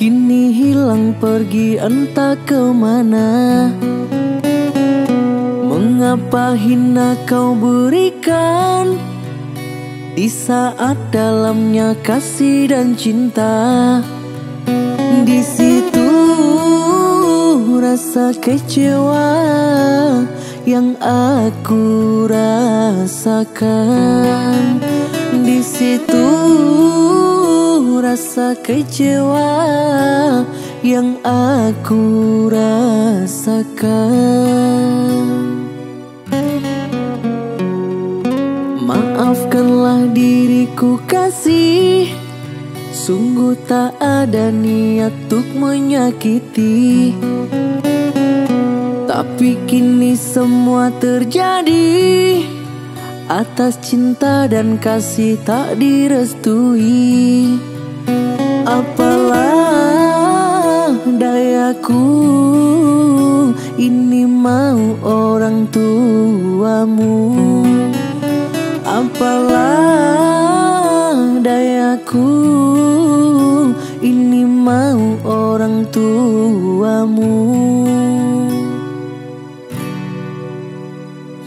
kini hilang pergi entah kemana. Mengapa hina kau berikan di saat dalamnya kasih dan cinta? Di situ rasa kecewa yang aku rasakan. Di situ rasa kecewa yang aku rasakan. Maafkanlah diriku kasih, sungguh tak ada niat untuk menyakiti. Tapi kini semua terjadi atas cinta dan kasih tak direstui. Apalah dayaku, ini mau orang tuamu. Apalah dayaku, ini mau orang tuamu.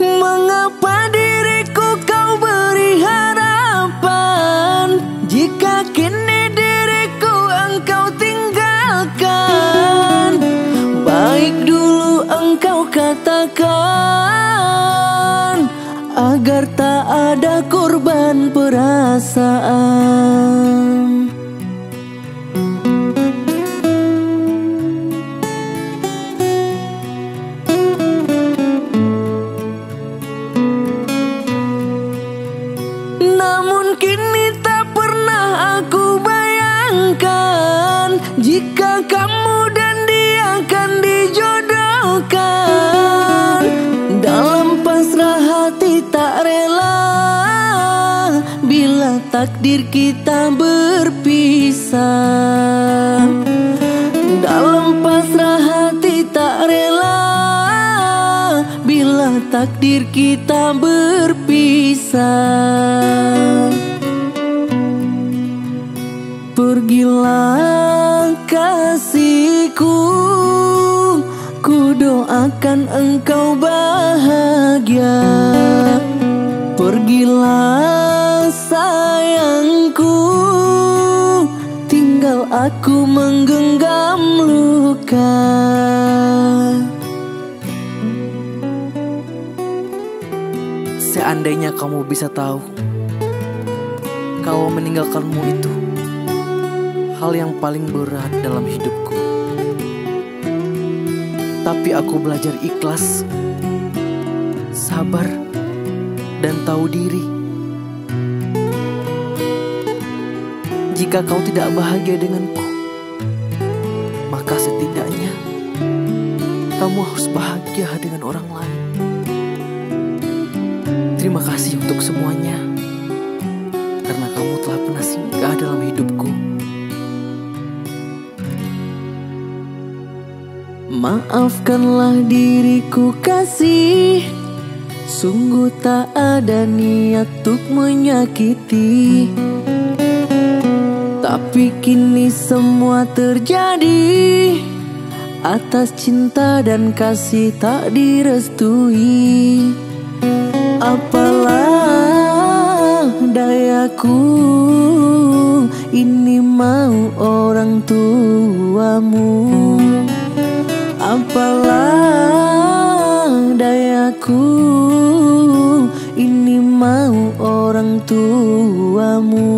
Mengapa diriku kau beri harapan, jika kini diriku engkau tinggalkan? Baik dulu engkau katakan, agar tak ada korban perasaan. Namun kini tak pernah aku bayangkan, jika kamu dan dia akan dijodohkan. Dalam pasrah hati tak rela bila takdir kita berpisah. Dalam pasrah hati tak rela bila takdir kita berpisah. Pergilah kasihku, ku doakan engkau bahagia. Pergilah sayangku, tinggal aku menggenggam luka. Seandainya kamu bisa tahu kalau meninggalkanmu itu hal yang paling berat dalam hidupku. Tapi aku belajar ikhlas, sabar, dan tahu diri. Jika kau tidak bahagia denganku, maka setidaknya kamu harus bahagia dengan orang lain. Terima kasih untuk semuanya, karena kamu telah pernah singgah dalam hidupku. Maafkanlah diriku kasih, sungguh tak ada niat untuk menyakiti. Tapi kini semua terjadi atas cinta dan kasih tak direstui. Apalah dayaku, ini mau orang tuamu. Apalah dayaku, ini mau orang tuamu.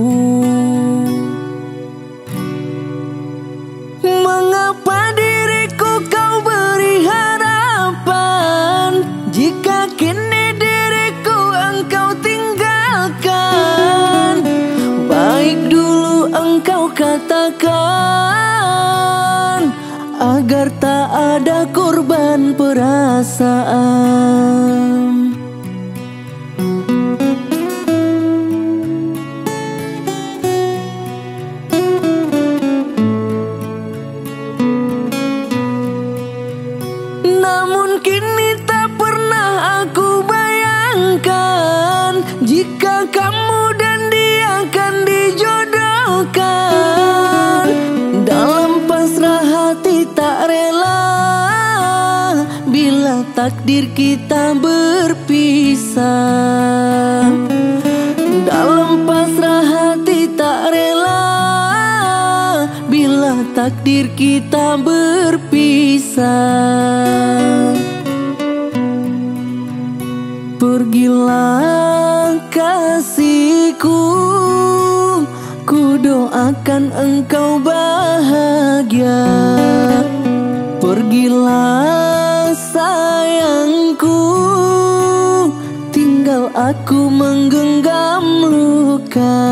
Mengapa diriku kau beri harapan, jika kini diriku engkau tinggalkan? Baik dulu engkau katakan, agar tak ada korban perasaan. Namun kini tak pernah aku bayangkan, jika kamu dan dia akan dijodohkan. Dalam takdir kita berpisah. Dalam pasrah hati tak rela bila takdir kita berpisah. Pergilah kasihku, ku doakan engkau bahagia. Pergilah sayangku, tinggal aku menggenggam luka.